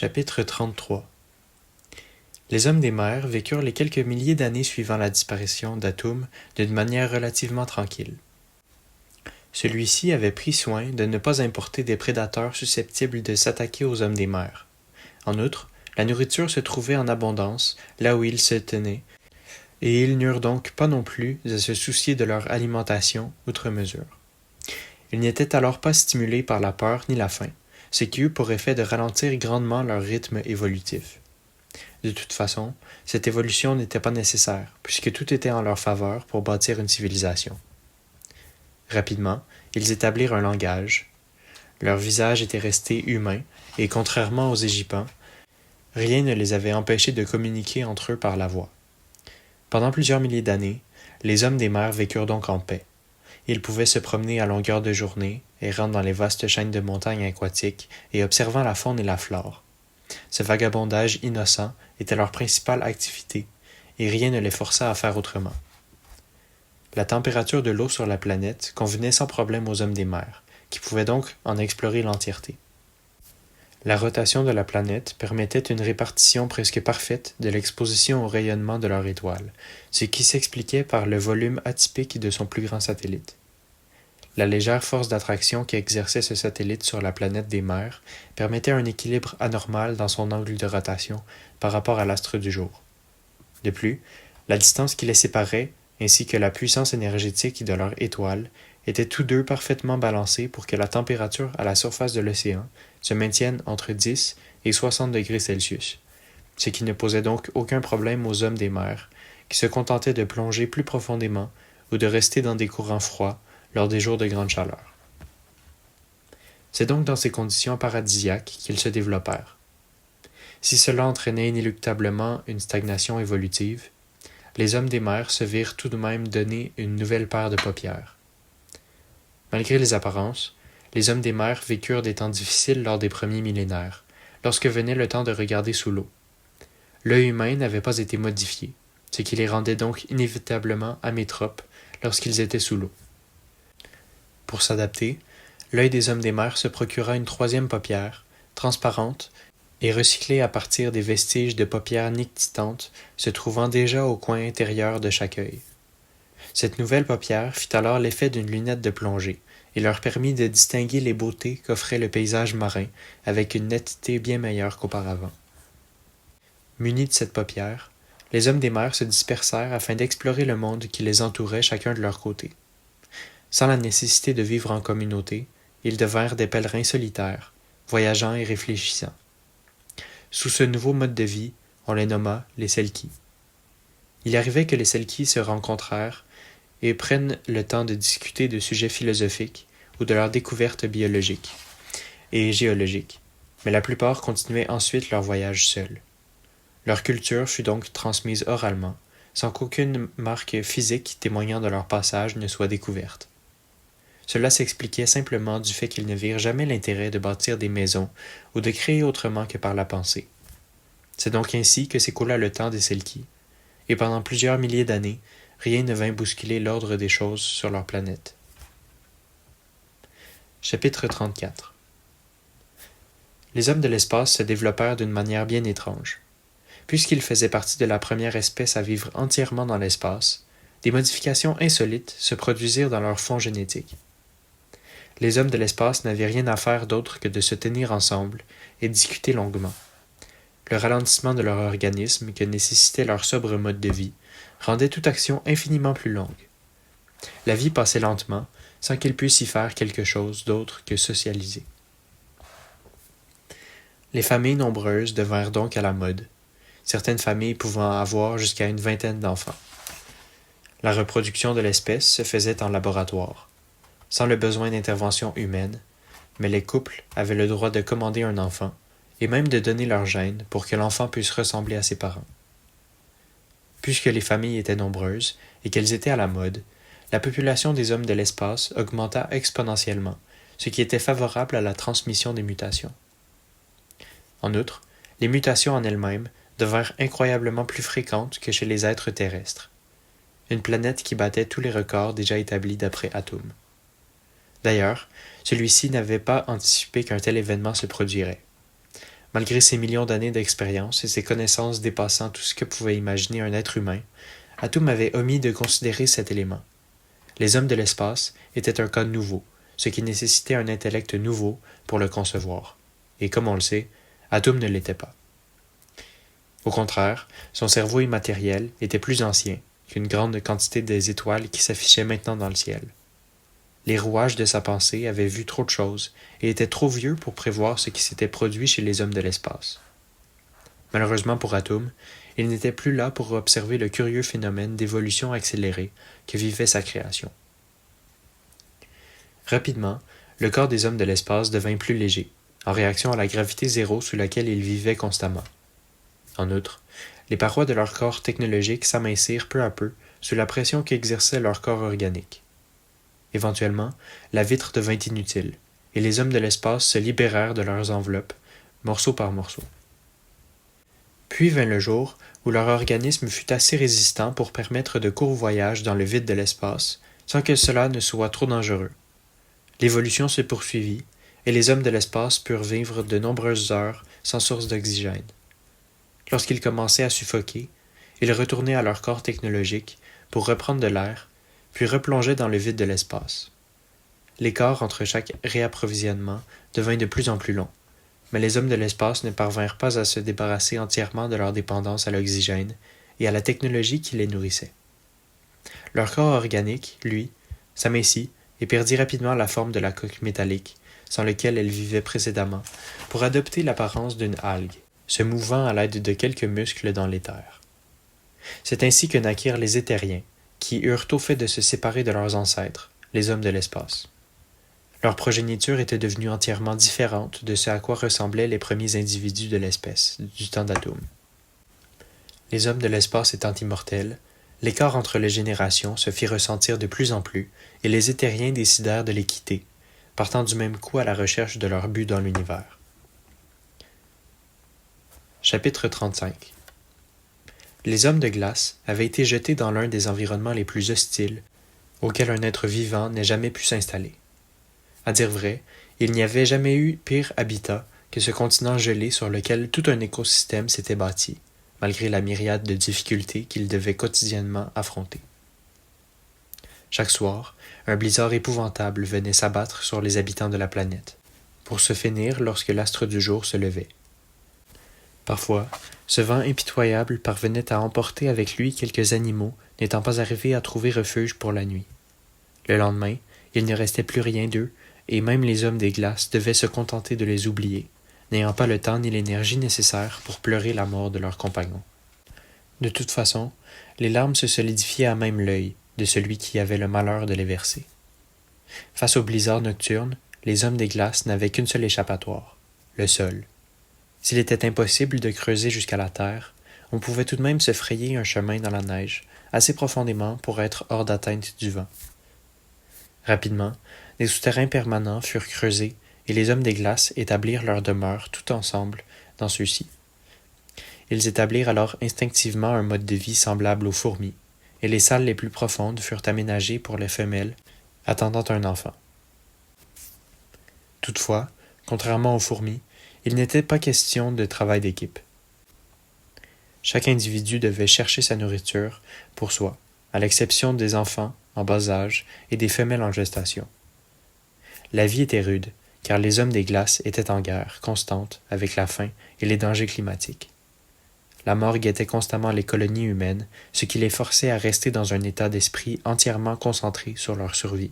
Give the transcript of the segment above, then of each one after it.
Chapitre 33. Les hommes des mers vécurent les quelques milliers d'années suivant la disparition d'Atum d'une manière relativement tranquille. Celui-ci avait pris soin de ne pas importer des prédateurs susceptibles de s'attaquer aux hommes des mers. En outre, la nourriture se trouvait en abondance là où ils se tenaient, et ils n'eurent donc pas non plus à se soucier de leur alimentation outre mesure. Ils n'étaient alors pas stimulés par la peur ni la faim, ce qui eut pour effet de ralentir grandement leur rythme évolutif. De toute façon, cette évolution n'était pas nécessaire, puisque tout était en leur faveur pour bâtir une civilisation. Rapidement, ils établirent un langage. Leur visage était resté humain, et contrairement aux Égyptiens, rien ne les avait empêchés de communiquer entre eux par la voix. Pendant plusieurs milliers d'années, les hommes des mers vécurent donc en paix. Ils pouvaient se promener à longueur de journée, errant dans les vastes chaînes de montagnes aquatiques et observant la faune et la flore. Ce vagabondage innocent était leur principale activité, et rien ne les força à faire autrement. La température de l'eau sur la planète convenait sans problème aux hommes des mers, qui pouvaient donc en explorer l'entièreté. La rotation de la planète permettait une répartition presque parfaite de l'exposition au rayonnement de leur étoile, ce qui s'expliquait par le volume atypique de son plus grand satellite. La légère force d'attraction qu'exerçait ce satellite sur la planète des mers permettait un équilibre anormal dans son angle de rotation par rapport à l'astre du jour. De plus, la distance qui les séparait, ainsi que la puissance énergétique de leur étoile, étaient tous deux parfaitement balancés pour que la température à la surface de l'océan se maintienne entre 10 et 60 degrés Celsius, ce qui ne posait donc aucun problème aux hommes des mers, qui se contentaient de plonger plus profondément ou de rester dans des courants froids lors des jours de grande chaleur. C'est donc dans ces conditions paradisiaques qu'ils se développèrent. Si cela entraînait inéluctablement une stagnation évolutive, les hommes des mers se virent tout de même donner une nouvelle paire de paupières. Malgré les apparences, les hommes des mers vécurent des temps difficiles lors des premiers millénaires, lorsque venait le temps de regarder sous l'eau. L'œil humain n'avait pas été modifié, ce qui les rendait donc inévitablement amétropes lorsqu'ils étaient sous l'eau. Pour s'adapter, l'œil des hommes des mers se procura une troisième paupière, transparente, et recyclée à partir des vestiges de paupières nictitantes se trouvant déjà au coin intérieur de chaque œil. Cette nouvelle paupière fit alors l'effet d'une lunette de plongée et leur permit de distinguer les beautés qu'offrait le paysage marin avec une netteté bien meilleure qu'auparavant. Munis de cette paupière, les hommes des mers se dispersèrent afin d'explorer le monde qui les entourait chacun de leur côté. Sans la nécessité de vivre en communauté, ils devinrent des pèlerins solitaires, voyageant et réfléchissant. Sous ce nouveau mode de vie, on les nomma les Selkis. Il arrivait que les Selkis se rencontrèrent et prennent le temps de discuter de sujets philosophiques ou de leurs découvertes biologiques et géologiques, mais la plupart continuaient ensuite leur voyage seuls. Leur culture fut donc transmise oralement, sans qu'aucune marque physique témoignant de leur passage ne soit découverte. Cela s'expliquait simplement du fait qu'ils ne virent jamais l'intérêt de bâtir des maisons ou de créer autrement que par la pensée. C'est donc ainsi que s'écoula le temps des Selkis, et pendant plusieurs milliers d'années, rien ne vint bousculer l'ordre des choses sur leur planète. Chapitre 34. Les hommes de l'espace se développèrent d'une manière bien étrange. Puisqu'ils faisaient partie de la première espèce à vivre entièrement dans l'espace, des modifications insolites se produisirent dans leur fond génétique. Les hommes de l'espace n'avaient rien à faire d'autre que de se tenir ensemble et discuter longuement. Le ralentissement de leur organisme que nécessitait leur sobre mode de vie rendait toute action infiniment plus longue. La vie passait lentement, sans qu'ils puissent y faire quelque chose d'autre que socialiser. Les familles nombreuses devinrent donc à la mode, certaines familles pouvant avoir jusqu'à une vingtaine d'enfants. La reproduction de l'espèce se faisait en laboratoire, sans le besoin d'intervention humaine, mais les couples avaient le droit de commander un enfant, et même de donner leur gène pour que l'enfant puisse ressembler à ses parents. Puisque les familles étaient nombreuses et qu'elles étaient à la mode, la population des hommes de l'espace augmenta exponentiellement, ce qui était favorable à la transmission des mutations. En outre, les mutations en elles-mêmes devinrent incroyablement plus fréquentes que chez les êtres terrestres. Une planète qui battait tous les records déjà établis d'après Atum. D'ailleurs, celui-ci n'avait pas anticipé qu'un tel événement se produirait. Malgré ses millions d'années d'expérience et ses connaissances dépassant tout ce que pouvait imaginer un être humain, Atum avait omis de considérer cet élément. Les hommes de l'espace étaient un cas nouveau, ce qui nécessitait un intellect nouveau pour le concevoir. Et comme on le sait, Atum ne l'était pas. Au contraire, son cerveau immatériel était plus ancien qu'une grande quantité des étoiles qui s'affichaient maintenant dans le ciel. Les rouages de sa pensée avaient vu trop de choses et étaient trop vieux pour prévoir ce qui s'était produit chez les hommes de l'espace. Malheureusement pour Atum, il n'était plus là pour observer le curieux phénomène d'évolution accélérée que vivait sa création. Rapidement, le corps des hommes de l'espace devint plus léger, en réaction à la gravité zéro sous laquelle ils vivaient constamment. En outre, les parois de leur corps technologique s'amincirent peu à peu sous la pression qu'exerçait leur corps organique. Éventuellement, la vitre devint inutile, et les hommes de l'espace se libérèrent de leurs enveloppes, morceau par morceau. Puis vint le jour où leur organisme fut assez résistant pour permettre de courts voyages dans le vide de l'espace, sans que cela ne soit trop dangereux. L'évolution se poursuivit, et les hommes de l'espace purent vivre de nombreuses heures sans source d'oxygène. Lorsqu'ils commençaient à suffoquer, ils retournaient à leur corps technologique pour reprendre de l'air, puis replongeaient dans le vide de l'espace. L'écart entre chaque réapprovisionnement devint de plus en plus long, mais les hommes de l'espace ne parvinrent pas à se débarrasser entièrement de leur dépendance à l'oxygène et à la technologie qui les nourrissait. Leur corps organique, lui, s'amincit et perdit rapidement la forme de la coque métallique, sans lequel elle vivait précédemment, pour adopter l'apparence d'une algue, se mouvant à l'aide de quelques muscles dans l'éther. C'est ainsi que naquirent les éthériens, qui eurent tôt fait de se séparer de leurs ancêtres, les hommes de l'espace. Leur progéniture était devenue entièrement différente de ce à quoi ressemblaient les premiers individus de l'espèce, du temps d'Atum. Les hommes de l'espace étant immortels, l'écart entre les générations se fit ressentir de plus en plus, et les éthériens décidèrent de les quitter, partant du même coup à la recherche de leur but dans l'univers. Chapitre 35. Les hommes de glace avaient été jetés dans l'un des environnements les plus hostiles auxquels un être vivant n'ait jamais pu s'installer. À dire vrai, il n'y avait jamais eu pire habitat que ce continent gelé sur lequel tout un écosystème s'était bâti, malgré la myriade de difficultés qu'il devait quotidiennement affronter. Chaque soir, un blizzard épouvantable venait s'abattre sur les habitants de la planète, pour se finir lorsque l'astre du jour se levait. Parfois, ce vent impitoyable parvenait à emporter avec lui quelques animaux n'étant pas arrivés à trouver refuge pour la nuit. Le lendemain, il ne restait plus rien d'eux, et même les hommes des glaces devaient se contenter de les oublier, n'ayant pas le temps ni l'énergie nécessaire pour pleurer la mort de leurs compagnons. De toute façon, les larmes se solidifiaient à même l'œil de celui qui avait le malheur de les verser. Face au blizzard nocturne, les hommes des glaces n'avaient qu'une seule échappatoire, le sol. S'il était impossible de creuser jusqu'à la terre, on pouvait tout de même se frayer un chemin dans la neige, assez profondément pour être hors d'atteinte du vent. Rapidement, des souterrains permanents furent creusés et les hommes des glaces établirent leur demeure tout ensemble dans ceux-ci. Ils établirent alors instinctivement un mode de vie semblable aux fourmis, et les salles les plus profondes furent aménagées pour les femelles attendant un enfant. Toutefois, contrairement aux fourmis, il n'était pas question de travail d'équipe. Chaque individu devait chercher sa nourriture pour soi, à l'exception des enfants en bas âge et des femelles en gestation. La vie était rude, car les hommes des glaces étaient en guerre constante avec la faim et les dangers climatiques. La mort guettait constamment les colonies humaines, ce qui les forçait à rester dans un état d'esprit entièrement concentré sur leur survie.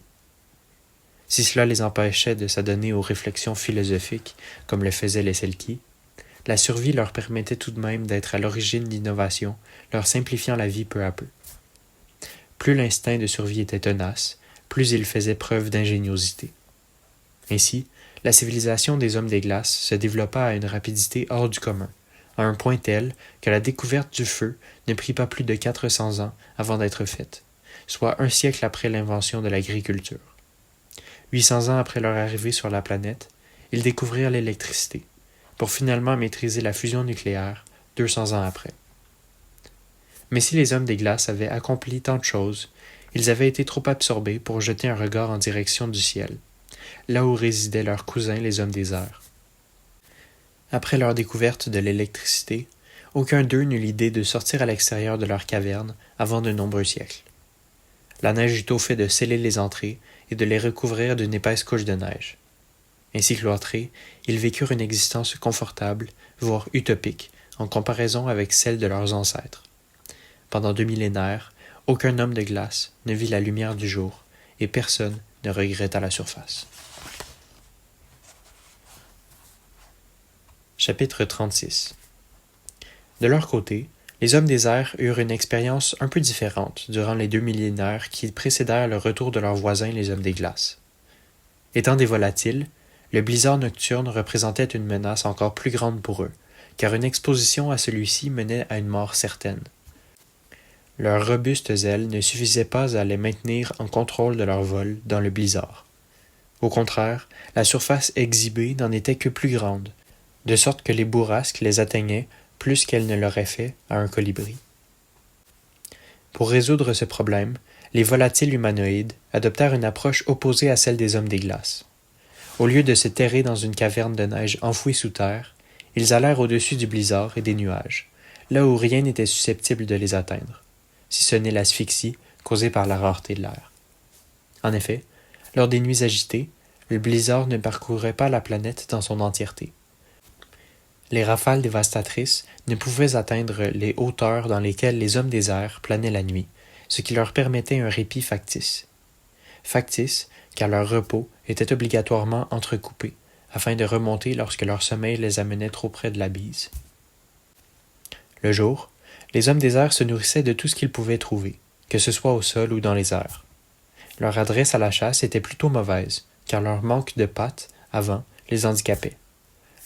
Si cela les empêchait de s'adonner aux réflexions philosophiques, comme le faisaient les Selkie, la survie leur permettait tout de même d'être à l'origine d'innovations, leur simplifiant la vie peu à peu. Plus l'instinct de survie était tenace, plus ils faisaient preuve d'ingéniosité. Ainsi, la civilisation des hommes des glaces se développa à une rapidité hors du commun, à un point tel que la découverte du feu ne prit pas plus de 400 ans avant d'être faite, soit un siècle après l'invention de l'agriculture. 800 ans après leur arrivée sur la planète, ils découvrirent l'électricité, pour finalement maîtriser la fusion nucléaire 200 ans après. Mais si les hommes des glaces avaient accompli tant de choses, ils avaient été trop absorbés pour jeter un regard en direction du ciel, là où résidaient leurs cousins les hommes des airs. Après leur découverte de l'électricité, aucun d'eux n'eut l'idée de sortir à l'extérieur de leur caverne avant de nombreux siècles. La neige eut au fait de sceller les entrées et de les recouvrir d'une épaisse couche de neige. Ainsi cloîtrés, ils vécurent une existence confortable, voire utopique, en comparaison avec celle de leurs ancêtres. Pendant 2 millénaires, aucun homme de glace ne vit la lumière du jour, et personne ne regretta la surface. Chapitre 36. De leur côté, les hommes des airs eurent une expérience un peu différente durant les 2 millénaires qui précédèrent le retour de leurs voisins les hommes des glaces. Étant des volatiles, le blizzard nocturne représentait une menace encore plus grande pour eux, car une exposition à celui-ci menait à une mort certaine. Leurs robustes ailes ne suffisaient pas à les maintenir en contrôle de leur vol dans le blizzard. Au contraire, la surface exhibée n'en était que plus grande, de sorte que les bourrasques les atteignaient plus qu'elles ne l'auraient fait à un colibri. Pour résoudre ce problème, les volatiles humanoïdes adoptèrent une approche opposée à celle des hommes des glaces. Au lieu de se terrer dans une caverne de neige enfouie sous terre, ils allèrent au-dessus du blizzard et des nuages, là où rien n'était susceptible de les atteindre, si ce n'est l'asphyxie causée par la rareté de l'air. En effet, lors des nuits agitées, le blizzard ne parcourait pas la planète dans son entièreté. Les rafales dévastatrices ne pouvaient atteindre les hauteurs dans lesquelles les hommes des airs planaient la nuit, ce qui leur permettait un répit factice. Factice, car leur repos était obligatoirement entrecoupé, afin de remonter lorsque leur sommeil les amenait trop près de la bise. Le jour, les hommes des airs se nourrissaient de tout ce qu'ils pouvaient trouver, que ce soit au sol ou dans les airs. Leur adresse à la chasse était plutôt mauvaise, car leur manque de pattes, avant, les handicapait.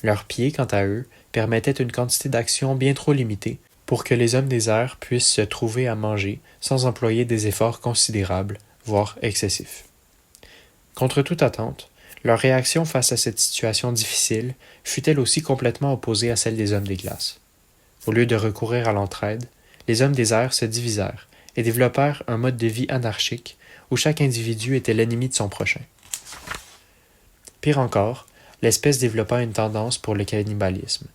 Leurs pieds, quant à eux, permettaient une quantité d'action bien trop limitée pour que les hommes des airs puissent se trouver à manger sans employer des efforts considérables, voire excessifs. Contre toute attente, leur réaction face à cette situation difficile fut elle aussi complètement opposée à celle des hommes des glaces. Au lieu de recourir à l'entraide, les hommes des airs se divisèrent et développèrent un mode de vie anarchique où chaque individu était l'ennemi de son prochain. Pire encore, l'espèce développa une tendance pour le cannibalisme.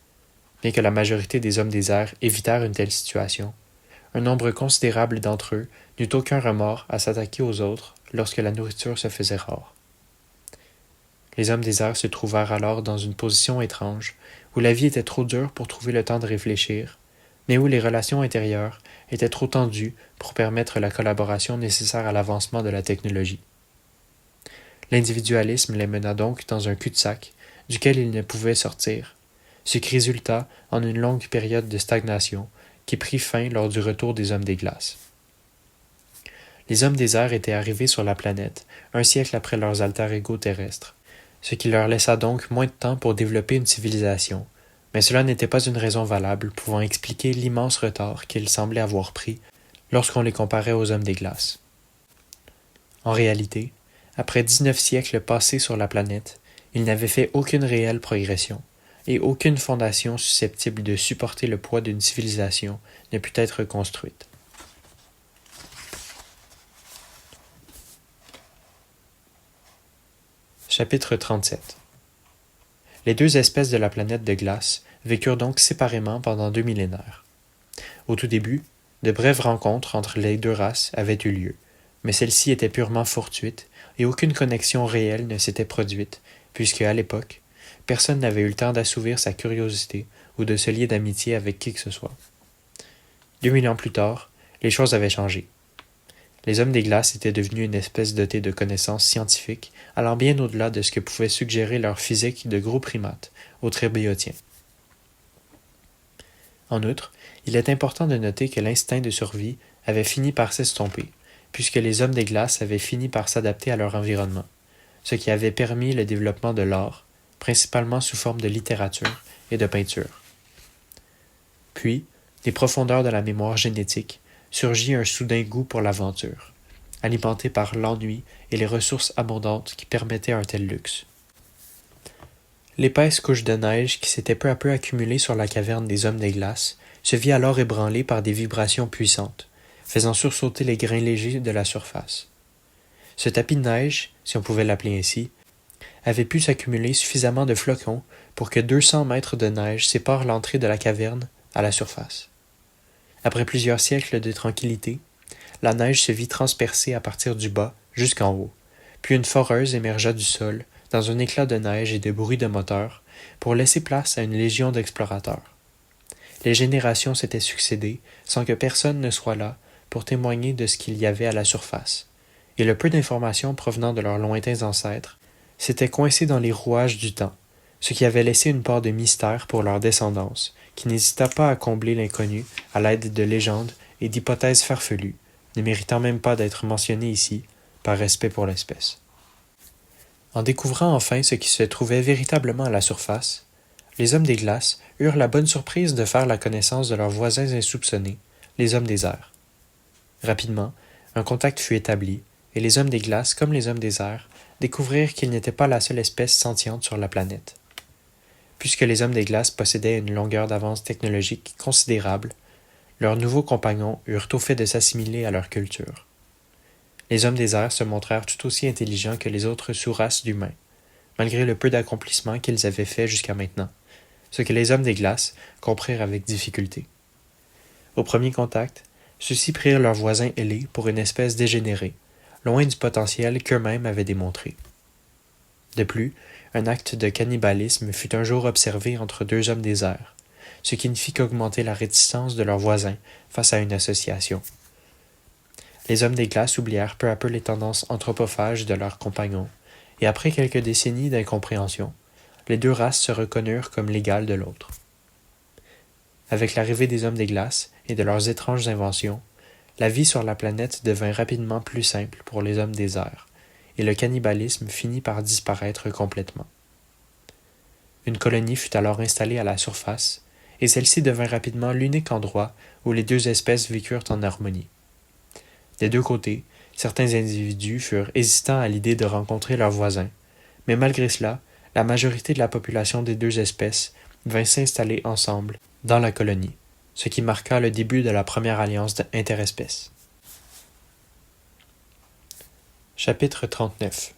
Bien que la majorité des hommes des airs évitèrent une telle situation, un nombre considérable d'entre eux n'eut aucun remords à s'attaquer aux autres lorsque la nourriture se faisait rare. Les hommes des airs se trouvèrent alors dans une position étrange, où la vie était trop dure pour trouver le temps de réfléchir, mais où les relations intérieures étaient trop tendues pour permettre la collaboration nécessaire à l'avancement de la technologie. L'individualisme les mena donc dans un cul-de-sac duquel ils ne pouvaient sortir, ce qui résulta en une longue période de stagnation qui prit fin lors du retour des hommes des glaces. Les hommes des airs étaient arrivés sur la planète un siècle après leurs alter-ego terrestres, ce qui leur laissa donc moins de temps pour développer une civilisation, mais cela n'était pas une raison valable pouvant expliquer l'immense retard qu'ils semblaient avoir pris lorsqu'on les comparait aux hommes des glaces. En réalité, après 19 siècles passés sur la planète, ils n'avaient fait aucune réelle progression, et aucune fondation susceptible de supporter le poids d'une civilisation ne put être construite. Chapitre 37. Les deux espèces de la planète de glace vécurent donc séparément pendant 2 millénaires. Au tout début, de brèves rencontres entre les deux races avaient eu lieu, mais celles-ci étaient purement fortuites et aucune connexion réelle ne s'était produite, puisque, à l'époque, personne n'avait eu le temps d'assouvir sa curiosité ou de se lier d'amitié avec qui que ce soit. 2000 ans plus tard, les choses avaient changé. Les hommes des glaces étaient devenus une espèce dotée de connaissances scientifiques allant bien au-delà de ce que pouvait suggérer leur physique de gros primates, autres biotiens. En outre, il est important de noter que l'instinct de survie avait fini par s'estomper, puisque les hommes des glaces avaient fini par s'adapter à leur environnement, ce qui avait permis le développement de l'art, principalement sous forme de littérature et de peinture. Puis, des profondeurs de la mémoire génétique, surgit un soudain goût pour l'aventure, alimenté par l'ennui et les ressources abondantes qui permettaient un tel luxe. L'épaisse couche de neige qui s'était peu à peu accumulée sur la caverne des hommes des glaces se vit alors ébranlée par des vibrations puissantes, faisant sursauter les grains légers de la surface. Ce tapis de neige, si on pouvait l'appeler ainsi, avait pu s'accumuler suffisamment de flocons pour que 200 mètres de neige séparent l'entrée de la caverne à la surface. Après plusieurs siècles de tranquillité, la neige se vit transpercer à partir du bas jusqu'en haut, puis une foreuse émergea du sol dans un éclat de neige et de bruit de moteur pour laisser place à une légion d'explorateurs. Les générations s'étaient succédé sans que personne ne soit là pour témoigner de ce qu'il y avait à la surface, et le peu d'informations provenant de leurs lointains ancêtres s'étaient coincées dans les rouages du temps, ce qui avait laissé une part de mystère pour leur descendance, qui n'hésita pas à combler l'inconnu à l'aide de légendes et d'hypothèses farfelues, ne méritant même pas d'être mentionnées ici, par respect pour l'espèce. En découvrant enfin ce qui se trouvait véritablement à la surface, les hommes des glaces eurent la bonne surprise de faire la connaissance de leurs voisins insoupçonnés, les hommes des airs. Rapidement, un contact fut établi, et les hommes des glaces, comme les hommes des airs, découvrirent qu'ils n'étaient pas la seule espèce sentiente sur la planète. Puisque les hommes des glaces possédaient une longueur d'avance technologique considérable, leurs nouveaux compagnons eurent tôt fait de s'assimiler à leur culture. Les hommes des airs se montrèrent tout aussi intelligents que les autres sous-races d'humains, malgré le peu d'accomplissements qu'ils avaient fait jusqu'à maintenant, ce que les hommes des glaces comprirent avec difficulté. Au premier contact, ceux-ci prirent leurs voisins ailés pour une espèce dégénérée, loin du potentiel qu'eux-mêmes avaient démontré. De plus, un acte de cannibalisme fut un jour observé entre deux hommes des airs, ce qui ne fit qu'augmenter la réticence de leurs voisins face à une association. Les hommes des glaces oublièrent peu à peu les tendances anthropophages de leurs compagnons, et après quelques décennies d'incompréhension, les deux races se reconnurent comme l'égale de l'autre. Avec l'arrivée des hommes des glaces et de leurs étranges inventions, la vie sur la planète devint rapidement plus simple pour les hommes des airs, et le cannibalisme finit par disparaître complètement. Une colonie fut alors installée à la surface, et celle-ci devint rapidement l'unique endroit où les deux espèces vécurent en harmonie. Des deux côtés, certains individus furent hésitants à l'idée de rencontrer leurs voisins, mais malgré cela, la majorité de la population des deux espèces vint s'installer ensemble dans la colonie, ce qui marqua le début de la première alliance interespèces. Chapitre 39.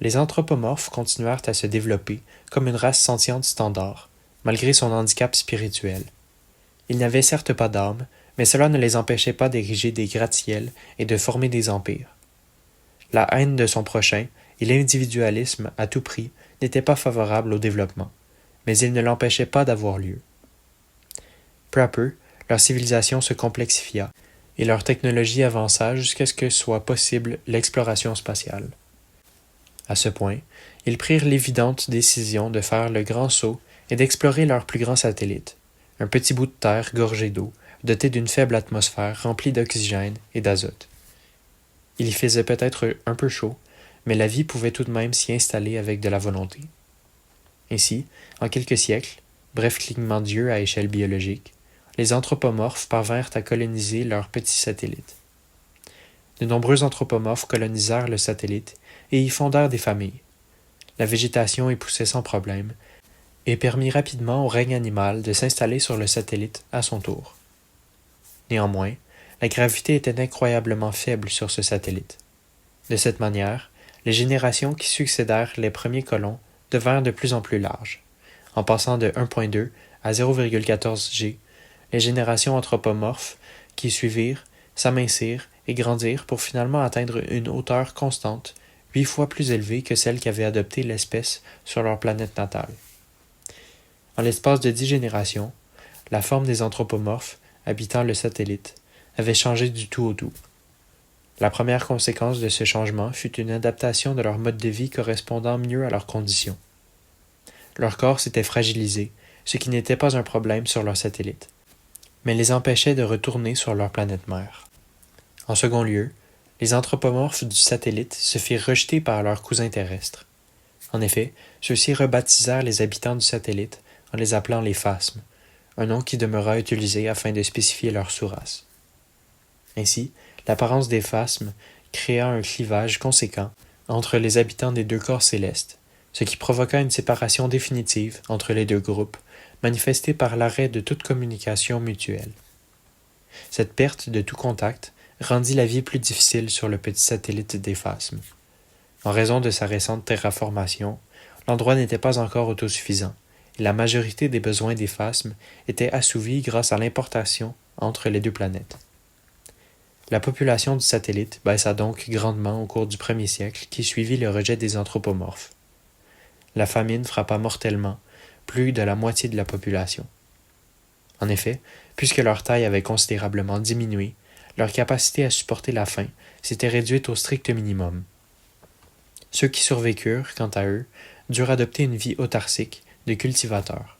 Les anthropomorphes continuèrent à se développer comme une race sentiente standard, malgré son handicap spirituel. Ils n'avaient certes pas d'âme, mais cela ne les empêchait pas d'ériger des gratte-ciels et de former des empires. La haine de son prochain et l'individualisme à tout prix n'étaient pas favorables au développement, mais ils ne l'empêchaient pas d'avoir lieu. Peu à peu, leur civilisation se complexifia, et leur technologie avança jusqu'à ce que soit possible l'exploration spatiale. À ce point, ils prirent l'évidente décision de faire le grand saut et d'explorer leur plus grand satellite, un petit bout de terre gorgé d'eau, doté d'une faible atmosphère remplie d'oxygène et d'azote. Il y faisait peut-être un peu chaud, mais la vie pouvait tout de même s'y installer avec de la volonté. Ainsi, en quelques siècles, bref clignement d'yeux à échelle biologique, les anthropomorphes parvinrent à coloniser leur petit satellite. De nombreux anthropomorphes colonisèrent le satellite et y fondèrent des familles. La végétation y poussait sans problème et permit rapidement au règne animal de s'installer sur le satellite à son tour. Néanmoins, la gravité était incroyablement faible sur ce satellite. De cette manière, les générations qui succédèrent les premiers colons devinrent de plus en plus larges. En passant de 1.2 à 0,14 G, les générations anthropomorphes qui suivirent s'amincirent et grandirent pour finalement atteindre une hauteur constante, 8 fois plus élevée que celle qu'avait adoptée l'espèce sur leur planète natale. En l'espace de 10 générations, la forme des anthropomorphes habitant le satellite avait changé du tout au tout. La première conséquence de ce changement fut une adaptation de leur mode de vie correspondant mieux à leurs conditions. Leur corps s'était fragilisé, ce qui n'était pas un problème sur leur satellite, mais les empêchait de retourner sur leur planète mère. En second lieu, les anthropomorphes du satellite se firent rejeter par leurs cousins terrestres. En effet, ceux-ci rebaptisèrent les habitants du satellite en les appelant les phasmes, un nom qui demeura utilisé afin de spécifier leur sous-race. Ainsi, l'apparence des phasmes créa un clivage conséquent entre les habitants des deux corps célestes, ce qui provoqua une séparation définitive entre les deux groupes, manifestée par l'arrêt de toute communication mutuelle. Cette perte de tout contact rendit la vie plus difficile sur le petit satellite des phasmes. En raison de sa récente terraformation, l'endroit n'était pas encore autosuffisant, et la majorité des besoins des phasmes étaient assouvis grâce à l'importation entre les deux planètes. La population du satellite baissa donc grandement au cours du premier siècle qui suivit le rejet des anthropomorphes. La famine frappa mortellement plus de la moitié de la population. En effet, puisque leur taille avait considérablement diminué, leur capacité à supporter la faim s'était réduite au strict minimum. Ceux qui survécurent, quant à eux, durent adopter une vie autarcique de cultivateurs.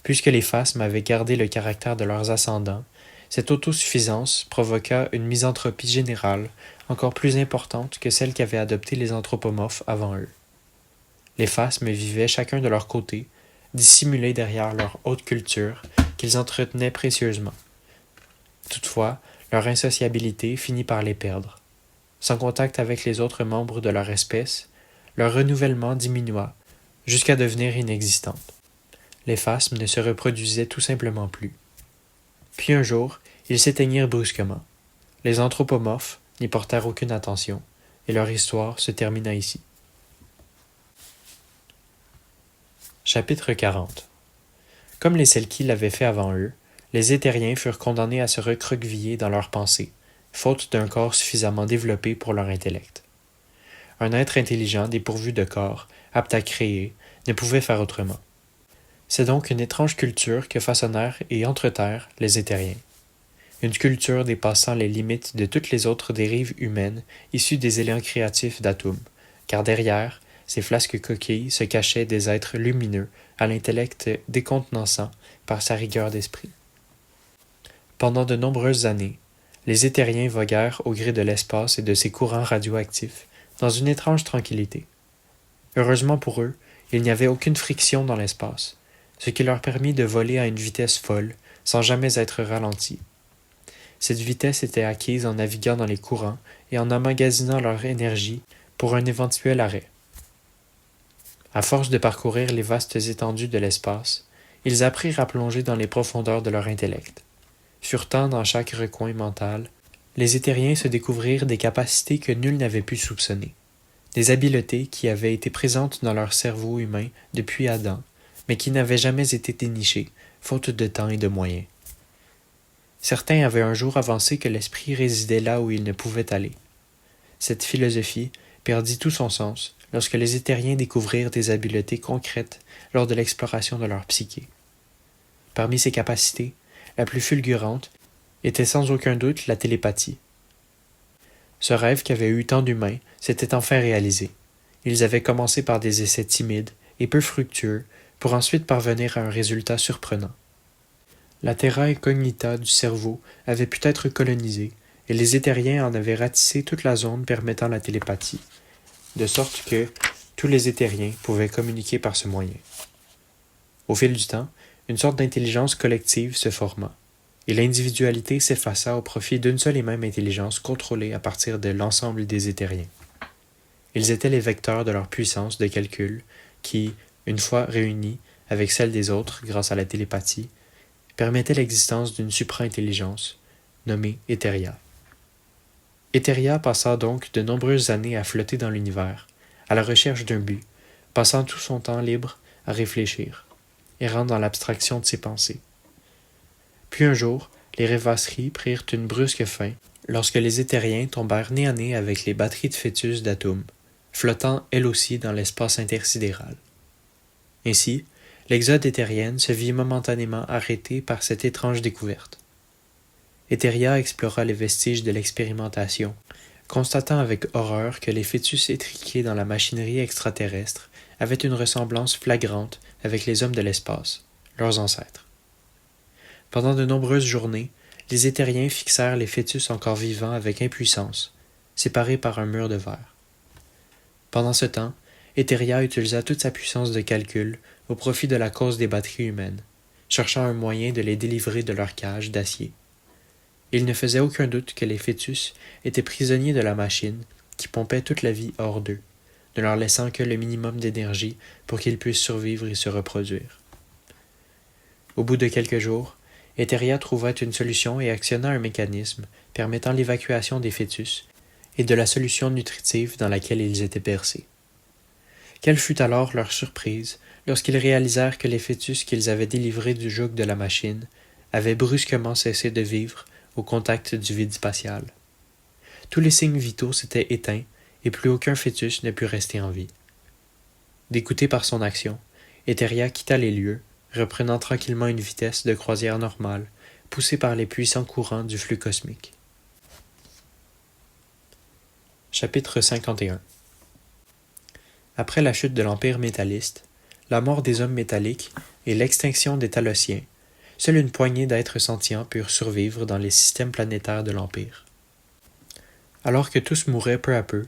Puisque les phasmes avaient gardé le caractère de leurs ascendants, cette autosuffisance provoqua une misanthropie générale encore plus importante que celle qu'avaient adoptée les anthropomorphes avant eux. Les phasmes vivaient chacun de leur côté, dissimulés derrière leur haute culture qu'ils entretenaient précieusement. Toutefois, leur insociabilité finit par les perdre. Sans contact avec les autres membres de leur espèce, leur renouvellement diminua jusqu'à devenir inexistant. Les phasmes ne se reproduisaient tout simplement plus. Puis un jour, ils s'éteignirent brusquement. Les anthropomorphes n'y portèrent aucune attention, et leur histoire se termina ici. Chapitre 40. Comme les Selkis l'avaient fait avant eux, les Éthériens furent condamnés à se recroqueviller dans leurs pensées, faute d'un corps suffisamment développé pour leur intellect. Un être intelligent dépourvu de corps, apte à créer, ne pouvait faire autrement. C'est donc une étrange culture que façonnèrent et entretèrent les Éthériens. Une culture dépassant les limites de toutes les autres dérives humaines issues des élans créatifs d'Atum, car derrière, ces flasques coquilles se cachaient des êtres lumineux à l'intellect décontenançant par sa rigueur d'esprit. Pendant de nombreuses années, les Éthériens voguèrent au gré de l'espace et de ses courants radioactifs, dans une étrange tranquillité. Heureusement pour eux, il n'y avait aucune friction dans l'espace, ce qui leur permit de voler à une vitesse folle, sans jamais être ralentis. Cette vitesse était acquise en naviguant dans les courants et en emmagasinant leur énergie pour un éventuel arrêt. À force de parcourir les vastes étendues de l'espace, ils apprirent à plonger dans les profondeurs de leur intellect. Furetant dans chaque recoin mental, les Éthériens se découvrirent des capacités que nul n'avait pu soupçonner, des habiletés qui avaient été présentes dans leur cerveau humain depuis Adam, mais qui n'avaient jamais été dénichées, faute de temps et de moyens. Certains avaient un jour avancé que l'esprit résidait là où il ne pouvait aller. Cette philosophie perdit tout son sens lorsque les Éthériens découvrirent des habiletés concrètes lors de l'exploration de leur psyché. Parmi ces capacités, la plus fulgurante était sans aucun doute la télépathie. Ce rêve qu'avaient eu tant d'humains s'était enfin réalisé. Ils avaient commencé par des essais timides et peu fructueux pour ensuite parvenir à un résultat surprenant. La terra incognita du cerveau avait pu être colonisée, et les Éthériens en avaient ratissé toute la zone permettant la télépathie, de sorte que tous les Éthériens pouvaient communiquer par ce moyen. Au fil du temps, une sorte d'intelligence collective se forma, et l'individualité s'effaça au profit d'une seule et même intelligence contrôlée à partir de l'ensemble des Éthériens. Ils étaient les vecteurs de leur puissance de calcul qui, une fois réunie avec celle des autres grâce à la télépathie, permettait l'existence d'une supra-intelligence, nommée Etheria. Etheria passa donc de nombreuses années à flotter dans l'univers, à la recherche d'un but, passant tout son temps libre à réfléchir, errant dans l'abstraction de ses pensées. Puis un jour, les rêvasseries prirent une brusque fin, lorsque les Éthériens tombèrent nez à nez avec les batteries de fœtus d'Atum, flottant elles aussi dans l'espace intersidéral. Ainsi, l'exode éthérienne se vit momentanément arrêté par cette étrange découverte. Etheria explora les vestiges de l'expérimentation, constatant avec horreur que les fœtus étriqués dans la machinerie extraterrestre avaient une ressemblance flagrante avec les hommes de l'espace, leurs ancêtres. Pendant de nombreuses journées, les Éthériens fixèrent les fœtus encore vivants avec impuissance, séparés par un mur de verre. Pendant ce temps, Etheria utilisa toute sa puissance de calcul au profit de la cause des batteries humaines, cherchant un moyen de les délivrer de leur cage d'acier. Il ne faisait aucun doute que les fœtus étaient prisonniers de la machine qui pompait toute la vie hors d'eux, ne leur laissant que le minimum d'énergie pour qu'ils puissent survivre et se reproduire. Au bout de quelques jours, Etheria trouva une solution et actionna un mécanisme permettant l'évacuation des fœtus et de la solution nutritive dans laquelle ils étaient bercés. Quelle fut alors leur surprise lorsqu'ils réalisèrent que les fœtus qu'ils avaient délivrés du joug de la machine avaient brusquement cessé de vivre au contact du vide spatial. Tous les signes vitaux s'étaient éteints et plus aucun fœtus ne put rester en vie. Dégoûté par son action, Etheria quitta les lieux, reprenant tranquillement une vitesse de croisière normale, poussée par les puissants courants du flux cosmique. Chapitre 51. Après la chute de l'Empire métalliste, la mort des hommes métalliques et l'extinction des Talosiens, seule une poignée d'êtres sentients purent survivre dans les systèmes planétaires de l'Empire. Alors que tous mouraient peu à peu,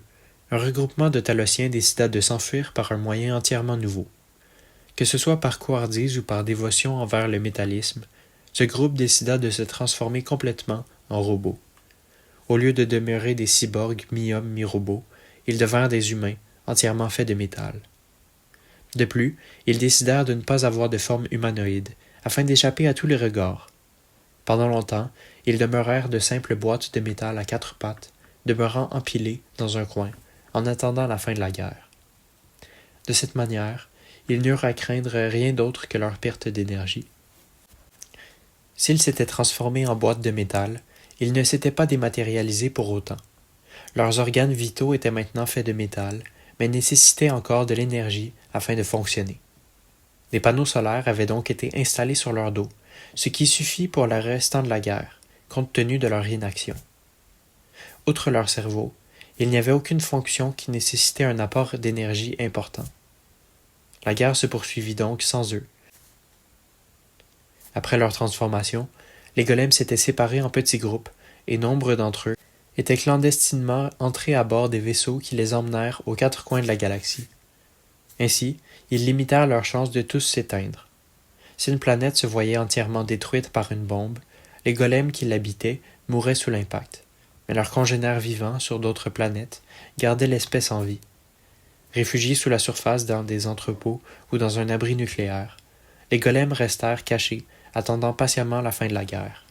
un regroupement de Talosiens décida de s'enfuir par un moyen entièrement nouveau. Que ce soit par couardise ou par dévotion envers le métallisme, ce groupe décida de se transformer complètement en robots. Au lieu de demeurer des cyborgs mi-hommes mi-robots, ils devinrent des humains, entièrement faits de métal. De plus, ils décidèrent de ne pas avoir de forme humanoïde, afin d'échapper à tous les regards. Pendant longtemps, ils demeurèrent de simples boîtes de métal à quatre pattes, demeurant empilées dans un coin, en attendant la fin de la guerre. De cette manière, ils n'eurent à craindre rien d'autre que leur perte d'énergie. S'ils s'étaient transformés en boîtes de métal, ils ne s'étaient pas dématérialisés pour autant. Leurs organes vitaux étaient maintenant faits de métal, mais nécessitaient encore de l'énergie afin de fonctionner. Des panneaux solaires avaient donc été installés sur leur dos, ce qui suffit pour le restant de la guerre, compte tenu de leur inaction. Outre leur cerveau, il n'y avait aucune fonction qui nécessitait un apport d'énergie important. La guerre se poursuivit donc sans eux. Après leur transformation, les golems s'étaient séparés en petits groupes, et nombre d'entre eux étaient clandestinement entrés à bord des vaisseaux qui les emmenèrent aux quatre coins de la galaxie. Ainsi, ils limitèrent leurs chances de tous s'éteindre. Si une planète se voyait entièrement détruite par une bombe, les golems qui l'habitaient mouraient sous l'impact, mais leurs congénères vivants sur d'autres planètes gardaient l'espèce en vie. Réfugiés sous la surface dans des entrepôts ou dans un abri nucléaire, les golems restèrent cachés, attendant patiemment la fin de la guerre.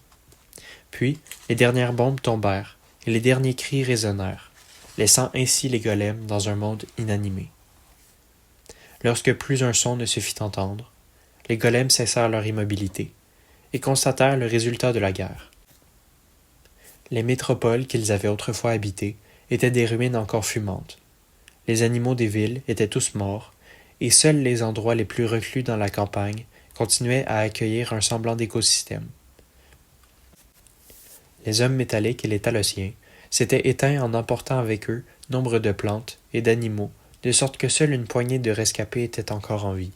Puis, les dernières bombes tombèrent, et les derniers cris résonnèrent, laissant ainsi les golems dans un monde inanimé. Lorsque plus un son ne se fit entendre, les golems cessèrent leur immobilité, et constatèrent le résultat de la guerre. Les métropoles qu'ils avaient autrefois habitées étaient des ruines encore fumantes. Les animaux des villes étaient tous morts, et seuls les endroits les plus reclus dans la campagne continuaient à accueillir un semblant d'écosystème. Les hommes métalliques et les Talosiens s'étaient éteints en emportant avec eux nombre de plantes et d'animaux, de sorte que seule une poignée de rescapés était encore en vie.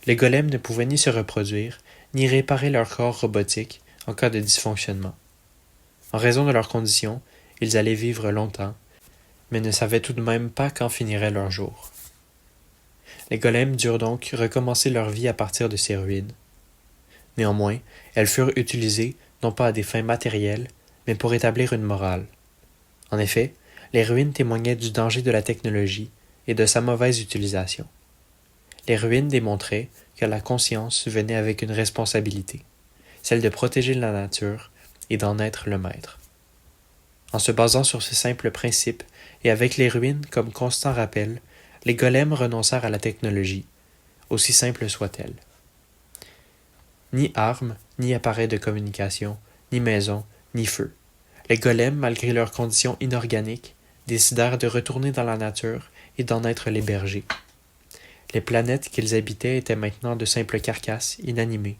Les golems ne pouvaient ni se reproduire, ni réparer leur corps robotique en cas de dysfonctionnement. En raison de leurs conditions, ils allaient vivre longtemps, mais ne savaient tout de même pas quand finirait leur jour. Les golems durent donc recommencer leur vie à partir de ces ruines. Néanmoins, elles furent utilisées non pas à des fins matérielles, mais pour établir une morale. En effet, les ruines témoignaient du danger de la technologie et de sa mauvaise utilisation. Les ruines démontraient que la conscience venait avec une responsabilité, celle de protéger la nature et d'en être le maître. En se basant sur ce simple principe et avec les ruines comme constant rappel, les golems renoncèrent à la technologie, aussi simple soit-elle. Ni armes, ni appareils de communication, ni maisons, ni feu. Les golems, malgré leurs conditions inorganiques, décidèrent de retourner dans la nature et d'en être les bergers. Les planètes qu'ils habitaient étaient maintenant de simples carcasses inanimées,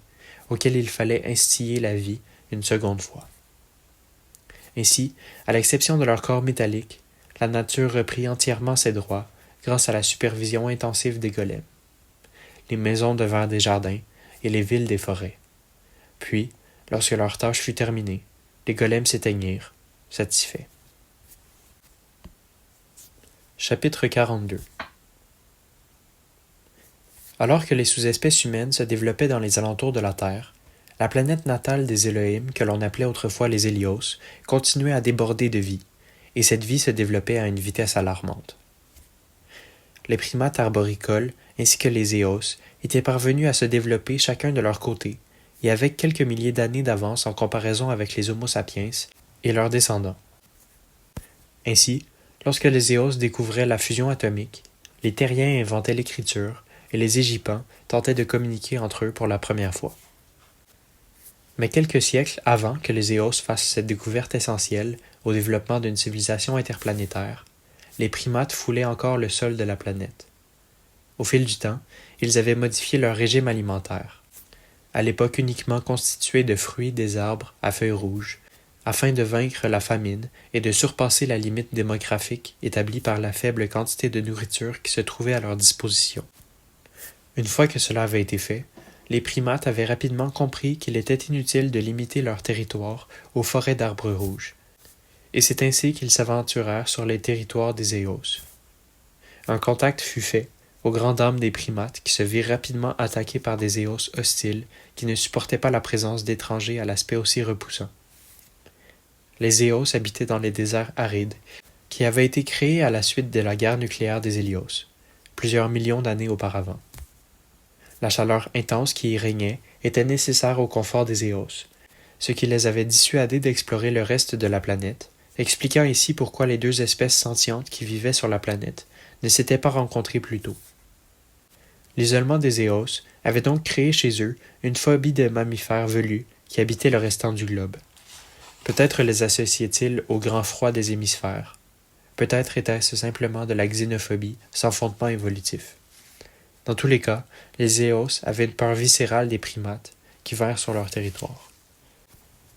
auxquelles il fallait instiller la vie une seconde fois. Ainsi, à l'exception de leur corps métallique, la nature reprit entièrement ses droits grâce à la supervision intensive des golems. Les maisons devinrent des jardins et les villes des forêts. Puis, lorsque leur tâche fut terminée, les golems s'éteignirent, satisfaits. Chapitre 42. Alors que les sous-espèces humaines se développaient dans les alentours de la Terre, la planète natale des Elohim, que l'on appelait autrefois les Hélios, continuait à déborder de vie, et cette vie se développait à une vitesse alarmante. Les primates arboricoles, ainsi que les éos, étaient parvenus à se développer chacun de leur côté, et avec quelques milliers d'années d'avance en comparaison avec les Homo sapiens et leurs descendants. Ainsi, lorsque les éos découvraient la fusion atomique, les Terriens inventaient l'écriture et les Égyptiens tentaient de communiquer entre eux pour la première fois. Mais quelques siècles avant que les Éos fassent cette découverte essentielle au développement d'une civilisation interplanétaire, les primates foulaient encore le sol de la planète. Au fil du temps, ils avaient modifié leur régime alimentaire, à l'époque uniquement constitué de fruits des arbres à feuilles rouges, afin de vaincre la famine et de surpasser la limite démographique établie par la faible quantité de nourriture qui se trouvait à leur disposition. Une fois que cela avait été fait, les primates avaient rapidement compris qu'il était inutile de limiter leur territoire aux forêts d'arbres rouges, et c'est ainsi qu'ils s'aventurèrent sur les territoires des Éos. Un contact fut fait, aux grandes dames des primates qui se virent rapidement attaqués par des Éos hostiles qui ne supportaient pas la présence d'étrangers à l'aspect aussi repoussant. Les Éos habitaient dans les déserts arides, qui avaient été créés à la suite de la guerre nucléaire des Hélios, plusieurs millions d'années auparavant. La chaleur intense qui y régnait était nécessaire au confort des Éos, ce qui les avait dissuadés d'explorer le reste de la planète, expliquant ici pourquoi les deux espèces sentientes qui vivaient sur la planète ne s'étaient pas rencontrées plus tôt. L'isolement des Éos avait donc créé chez eux une phobie des mammifères velus qui habitaient le restant du globe. Peut-être les associaient-ils au grand froid des hémisphères. Peut-être était-ce simplement de la xénophobie sans fondement évolutif. Dans tous les cas, les Éos avaient une peur viscérale des primates qui vinrent sur leur territoire.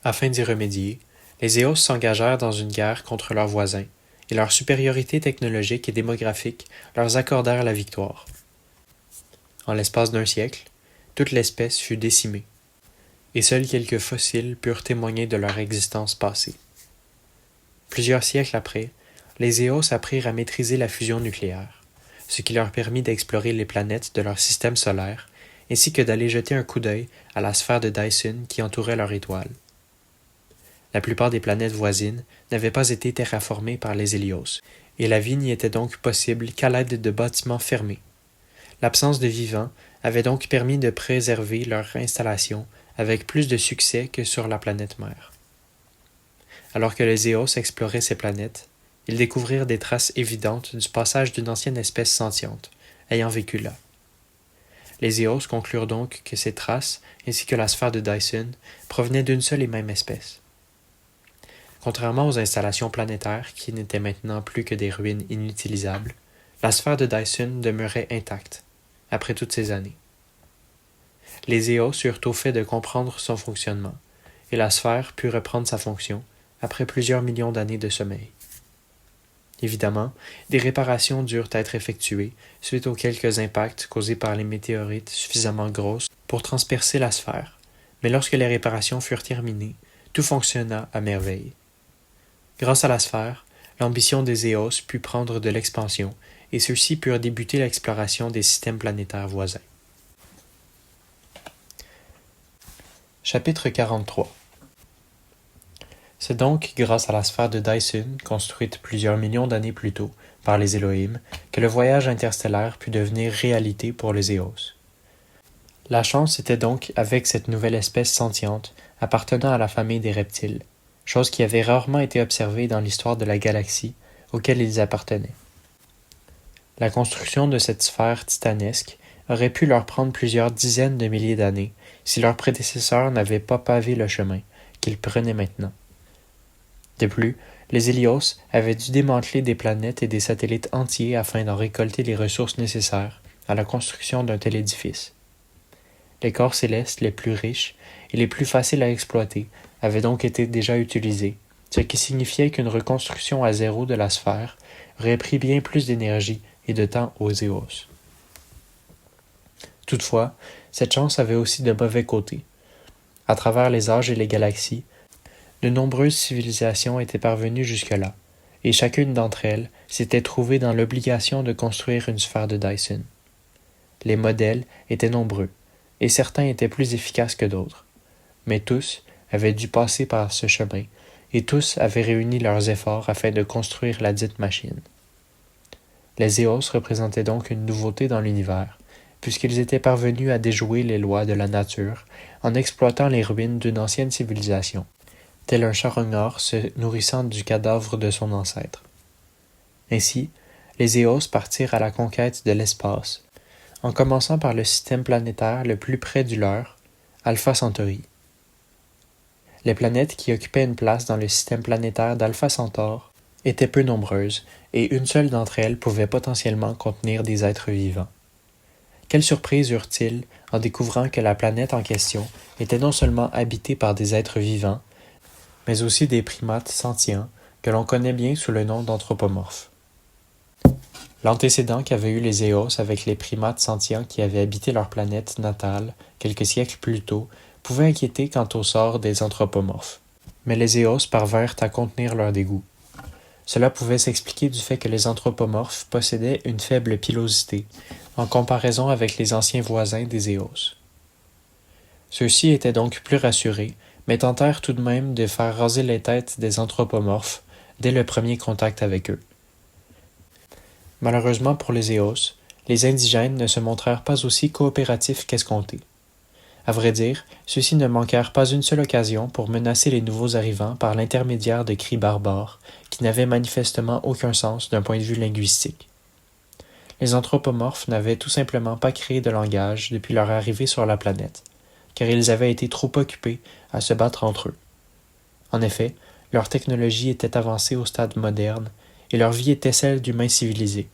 Afin d'y remédier, les Éos s'engagèrent dans une guerre contre leurs voisins, et leur supériorité technologique et démographique leur accordèrent la victoire. En l'espace d'un siècle, toute l'espèce fut décimée, et seuls quelques fossiles purent témoigner de leur existence passée. Plusieurs siècles après, les Éos apprirent à maîtriser la fusion nucléaire, ce qui leur permit d'explorer les planètes de leur système solaire, ainsi que d'aller jeter un coup d'œil à la sphère de Dyson qui entourait leur étoile. La plupart des planètes voisines n'avaient pas été terraformées par les Hélios, et la vie n'y était donc possible qu'à l'aide de bâtiments fermés. L'absence de vivants avait donc permis de préserver leur installation avec plus de succès que sur la planète mère. Alors que les Éos exploraient ces planètes, ils découvrirent des traces évidentes du passage d'une ancienne espèce sentiente, ayant vécu là. Les Éos conclurent donc que ces traces, ainsi que la sphère de Dyson, provenaient d'une seule et même espèce. Contrairement aux installations planétaires qui n'étaient maintenant plus que des ruines inutilisables, la sphère de Dyson demeurait intacte, après toutes ces années. Les Éos eurent au fait de comprendre son fonctionnement, et la sphère put reprendre sa fonction après plusieurs millions d'années de sommeil. Évidemment, des réparations durent être effectuées suite aux quelques impacts causés par les météorites suffisamment grosses pour transpercer la sphère, mais lorsque les réparations furent terminées, tout fonctionna à merveille. Grâce à la sphère, l'ambition des Éos put prendre de l'expansion, et ceux-ci purent débuter l'exploration des systèmes planétaires voisins. Chapitre 43. C'est donc grâce à la sphère de Dyson, construite plusieurs millions d'années plus tôt par les Elohim, que le voyage interstellaire put devenir réalité pour les Éos. La chance était donc avec cette nouvelle espèce sentiente appartenant à la famille des reptiles, chose qui avait rarement été observée dans l'histoire de la galaxie auquel ils appartenaient. La construction de cette sphère titanesque aurait pu leur prendre plusieurs dizaines de milliers d'années si leurs prédécesseurs n'avaient pas pavé le chemin qu'ils prenaient maintenant. De plus, les Hélios avaient dû démanteler des planètes et des satellites entiers afin d'en récolter les ressources nécessaires à la construction d'un tel édifice. Les corps célestes les plus riches et les plus faciles à exploiter avaient donc été déjà utilisés, ce qui signifiait qu'une reconstruction à zéro de la sphère aurait pris bien plus d'énergie et de temps aux Éos. Toutefois, cette chance avait aussi de mauvais côtés. À travers les âges et les galaxies, de nombreuses civilisations étaient parvenues jusque-là, et chacune d'entre elles s'était trouvée dans l'obligation de construire une sphère de Dyson. Les modèles étaient nombreux, et certains étaient plus efficaces que d'autres, mais tous avaient dû passer par ce chemin, et tous avaient réuni leurs efforts afin de construire la dite machine. Les Éos représentaient donc une nouveauté dans l'univers, puisqu'ils étaient parvenus à déjouer les lois de la nature en exploitant les ruines d'une ancienne civilisation, tel un charognard se nourrissant du cadavre de son ancêtre. Ainsi, les Éos partirent à la conquête de l'espace, en commençant par le système planétaire le plus près du leur, Alpha Centauri. Les planètes qui occupaient une place dans le système planétaire d'Alpha Centaure étaient peu nombreuses, et une seule d'entre elles pouvait potentiellement contenir des êtres vivants. Quelle surprise eurent-ils en découvrant que la planète en question était non seulement habitée par des êtres vivants, mais aussi des primates sentients que l'on connaît bien sous le nom d'anthropomorphes. L'antécédent qu'avaient eu les Éos avec les primates sentients qui avaient habité leur planète natale quelques siècles plus tôt pouvait inquiéter quant au sort des anthropomorphes. Mais les Éos parvinrent à contenir leur dégoût. Cela pouvait s'expliquer du fait que les anthropomorphes possédaient une faible pilosité, en comparaison avec les anciens voisins des Éos. Ceux-ci étaient donc plus rassurés, mais tentèrent tout de même de faire raser les têtes des anthropomorphes dès le premier contact avec eux. Malheureusement pour les Éos, les indigènes ne se montrèrent pas aussi coopératifs qu'escompté. À vrai dire, ceux-ci ne manquèrent pas une seule occasion pour menacer les nouveaux arrivants par l'intermédiaire de cris barbares qui n'avaient manifestement aucun sens d'un point de vue linguistique. Les anthropomorphes n'avaient tout simplement pas créé de langage depuis leur arrivée sur la planète, car ils avaient été trop occupés à se battre entre eux. En effet, leur technologie était avancée au stade moderne et leur vie était celle d'humains civilisés.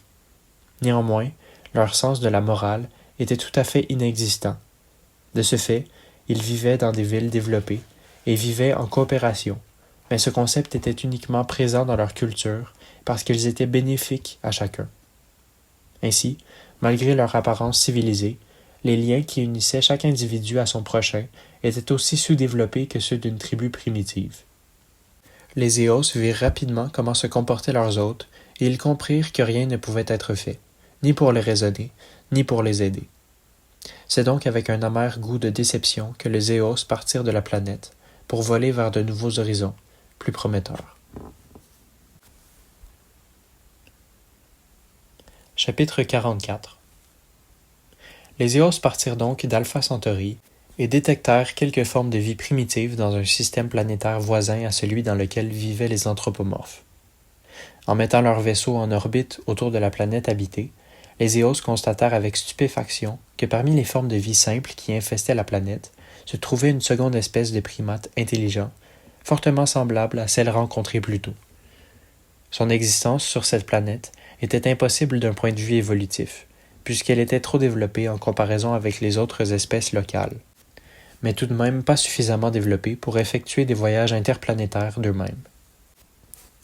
Néanmoins, leur sens de la morale était tout à fait inexistant. De ce fait, ils vivaient dans des villes développées et vivaient en coopération, mais ce concept était uniquement présent dans leur culture parce qu'ils étaient bénéfiques à chacun. Ainsi, malgré leur apparence civilisée, les liens qui unissaient chaque individu à son prochain étaient aussi sous-développés que ceux d'une tribu primitive. Les Éos virent rapidement comment se comportaient leurs hôtes et ils comprirent que rien ne pouvait être fait, ni pour les raisonner, ni pour les aider. C'est donc avec un amer goût de déception que les Éos partirent de la planète pour voler vers de nouveaux horizons, plus prometteurs. Chapitre 44. Les Éos partirent donc d'Alpha Centauri et détectèrent quelques formes de vie primitives dans un système planétaire voisin à celui dans lequel vivaient les anthropomorphes. En mettant leur vaisseau en orbite autour de la planète habitée, les Éos constatèrent avec stupéfaction que parmi les formes de vie simples qui infestaient la planète se trouvait une seconde espèce de primate intelligent, fortement semblable à celle rencontrée plus tôt. Son existence sur cette planète était impossible d'un point de vue évolutif, puisqu'elle était trop développée en comparaison avec les autres espèces locales, mais tout de même pas suffisamment développée pour effectuer des voyages interplanétaires d'eux-mêmes.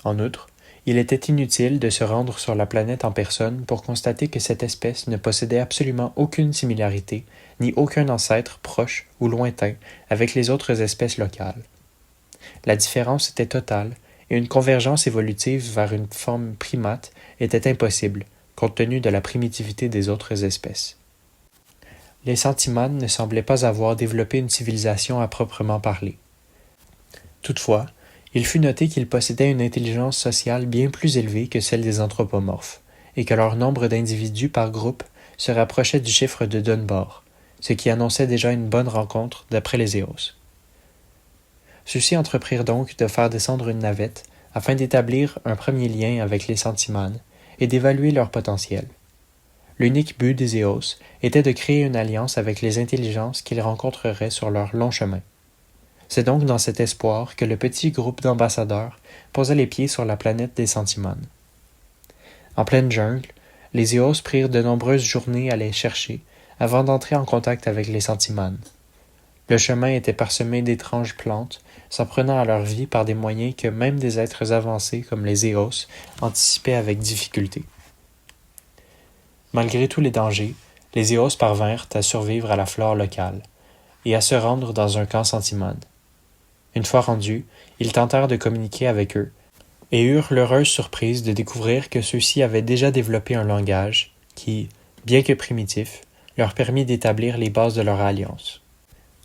En outre, il était inutile de se rendre sur la planète en personne pour constater que cette espèce ne possédait absolument aucune similarité, ni aucun ancêtre proche ou lointain avec les autres espèces locales. La différence était totale, et une convergence évolutive vers une forme primate était impossible, compte tenu de la primitivité des autres espèces. Les Centimanes ne semblaient pas avoir développé une civilisation à proprement parler. Toutefois, il fut noté qu'ils possédaient une intelligence sociale bien plus élevée que celle des anthropomorphes, et que leur nombre d'individus par groupe se rapprochait du chiffre de Dunbar, ce qui annonçait déjà une bonne rencontre d'après les Éos. Ceux-ci entreprirent donc de faire descendre une navette afin d'établir un premier lien avec les Centimanes et d'évaluer leur potentiel. L'unique but des Éos était de créer une alliance avec les intelligences qu'ils rencontreraient sur leur long chemin. C'est donc dans cet espoir que le petit groupe d'ambassadeurs posa les pieds sur la planète des Centimanes. En pleine jungle, les Éos prirent de nombreuses journées à les chercher avant d'entrer en contact avec les Centimanes. Le chemin était parsemé d'étranges plantes, s'en prenant à leur vie par des moyens que même des êtres avancés comme les Éos anticipaient avec difficulté. Malgré tous les dangers, les Éos parvinrent à survivre à la flore locale et à se rendre dans un camp Centimane. Une fois rendus, ils tentèrent de communiquer avec eux et eurent l'heureuse surprise de découvrir que ceux-ci avaient déjà développé un langage qui, bien que primitif, leur permit d'établir les bases de leur alliance.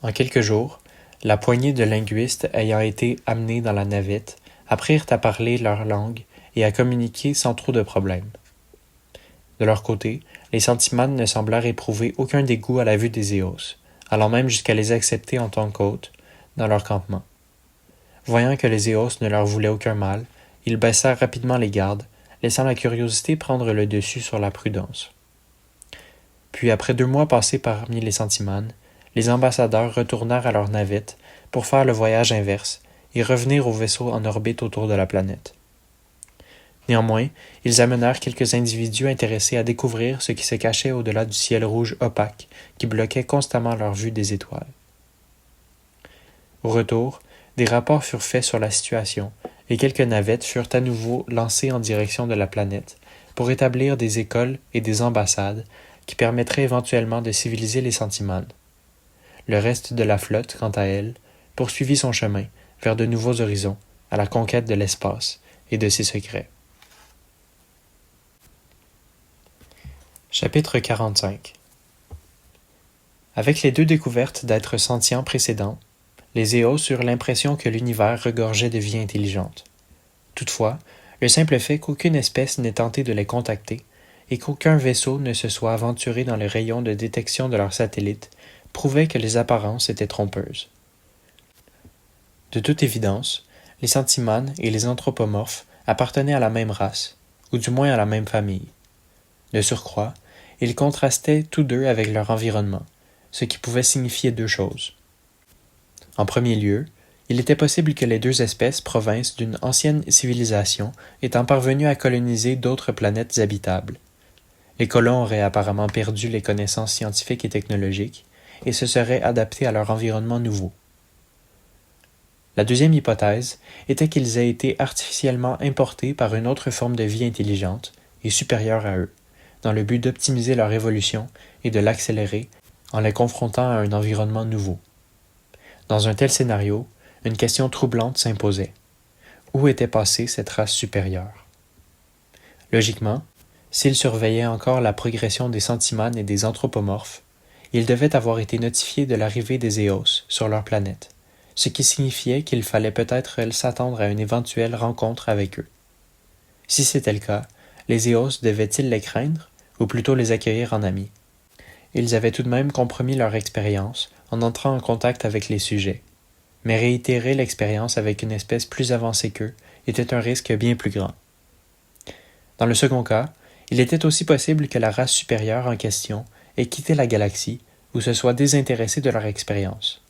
En quelques jours, la poignée de linguistes ayant été amenés dans la navette apprirent à parler leur langue et à communiquer sans trop de problèmes. De leur côté, les Centimanes ne semblèrent éprouver aucun dégoût à la vue des Éos, allant même jusqu'à les accepter en tant qu'hôtes dans leur campement. Voyant que les Éos ne leur voulaient aucun mal, ils baissèrent rapidement les gardes, laissant la curiosité prendre le dessus sur la prudence. Puis, après 2 mois passés parmi les Centimanes, les ambassadeurs retournèrent à leur navette pour faire le voyage inverse et revenir au vaisseau en orbite autour de la planète. Néanmoins, ils amenèrent quelques individus intéressés à découvrir ce qui se cachait au-delà du ciel rouge opaque qui bloquait constamment leur vue des étoiles. Au retour, des rapports furent faits sur la situation et quelques navettes furent à nouveau lancées en direction de la planète pour établir des écoles et des ambassades qui permettraient éventuellement de civiliser les Centimanes. Le reste de la flotte, quant à elle, poursuivit son chemin vers de nouveaux horizons, à la conquête de l'espace et de ses secrets. Chapitre 45. Avec les 2 découvertes d'êtres sentients précédents, les Éos eurent l'impression que l'univers regorgeait de vie intelligente. Toutefois, le simple fait qu'aucune espèce n'ait tenté de les contacter et qu'aucun vaisseau ne se soit aventuré dans les rayons de détection de leurs satellites prouvait que les apparences étaient trompeuses. De toute évidence, les Centimanes et les anthropomorphes appartenaient à la même race, ou du moins à la même famille. De surcroît, ils contrastaient tous 2 avec leur environnement, ce qui pouvait signifier 2 choses. En premier lieu, il était possible que les 2 espèces provinssent d'une ancienne civilisation étant parvenues à coloniser d'autres planètes habitables. Les colons auraient apparemment perdu les connaissances scientifiques et technologiques et se seraient adaptés à leur environnement nouveau. La deuxième hypothèse était qu'ils aient été artificiellement importés par une autre forme de vie intelligente et supérieure à eux, dans le but d'optimiser leur évolution et de l'accélérer en les confrontant à un environnement nouveau. Dans un tel scénario, une question troublante s'imposait. Où était passée cette race supérieure? Logiquement, s'ils surveillaient encore la progression des Centimanes et des anthropomorphes, ils devaient avoir été notifiés de l'arrivée des Éos sur leur planète, ce qui signifiait qu'il fallait peut-être s'attendre à une éventuelle rencontre avec eux. Si c'était le cas, les Éos devaient-ils les craindre, ou plutôt les accueillir en amis? Ils avaient tout de même compromis leur expérience en entrant en contact avec les sujets, mais réitérer l'expérience avec une espèce plus avancée qu'eux était un risque bien plus grand. Dans le second cas, il était aussi possible que la race supérieure en question ait quitté la galaxie ou se soit désintéressée de leur expérience.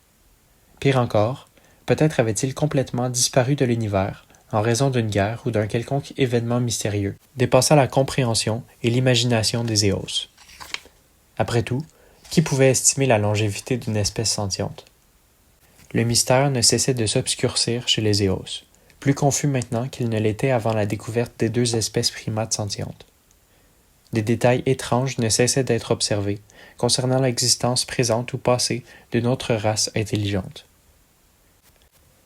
Pire encore, peut-être avaient-ils complètement disparu de l'univers en raison d'une guerre ou d'un quelconque événement mystérieux, dépassant la compréhension et l'imagination des Éos. Après tout, qui pouvait estimer la longévité d'une espèce sentiente? Le mystère ne cessait de s'obscurcir chez les Éos, plus confus maintenant qu'il ne l'était avant la découverte des 2 espèces primates sentientes. Des détails étranges ne cessaient d'être observés concernant l'existence présente ou passée d'une autre race intelligente.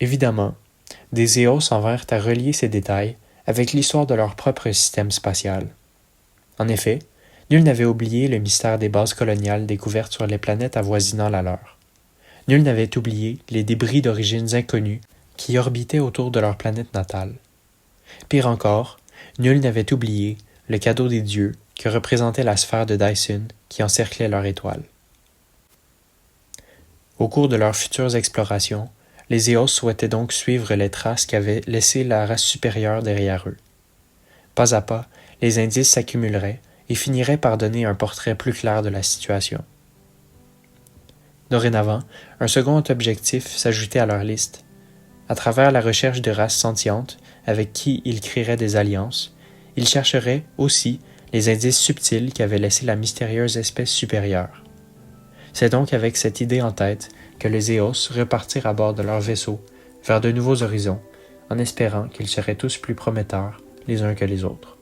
Évidemment, des Éos en vinrent à relier ces détails avec l'histoire de leur propre système spatial. En effet, nul n'avait oublié le mystère des bases coloniales découvertes sur les planètes avoisinant la leur. Nul n'avait oublié les débris d'origines inconnues qui orbitaient autour de leur planète natale. Pire encore, nul n'avait oublié le cadeau des dieux que représentait la sphère de Dyson qui encerclait leur étoile. Au cours de leurs futures explorations, les Éos souhaitaient donc suivre les traces qu'avait laissées la race supérieure derrière eux. Pas à pas, les indices s'accumuleraient et finiraient par donner un portrait plus clair de la situation. Dorénavant, un second objectif s'ajoutait à leur liste. À travers la recherche de races sentientes avec qui ils créeraient des alliances, ils chercheraient aussi les indices subtils qu'avait laissés la mystérieuse espèce supérieure. C'est donc avec cette idée en tête que les Éos repartirent à bord de leur vaisseau vers de nouveaux horizons, en espérant qu'ils seraient tous plus prometteurs les uns que les autres.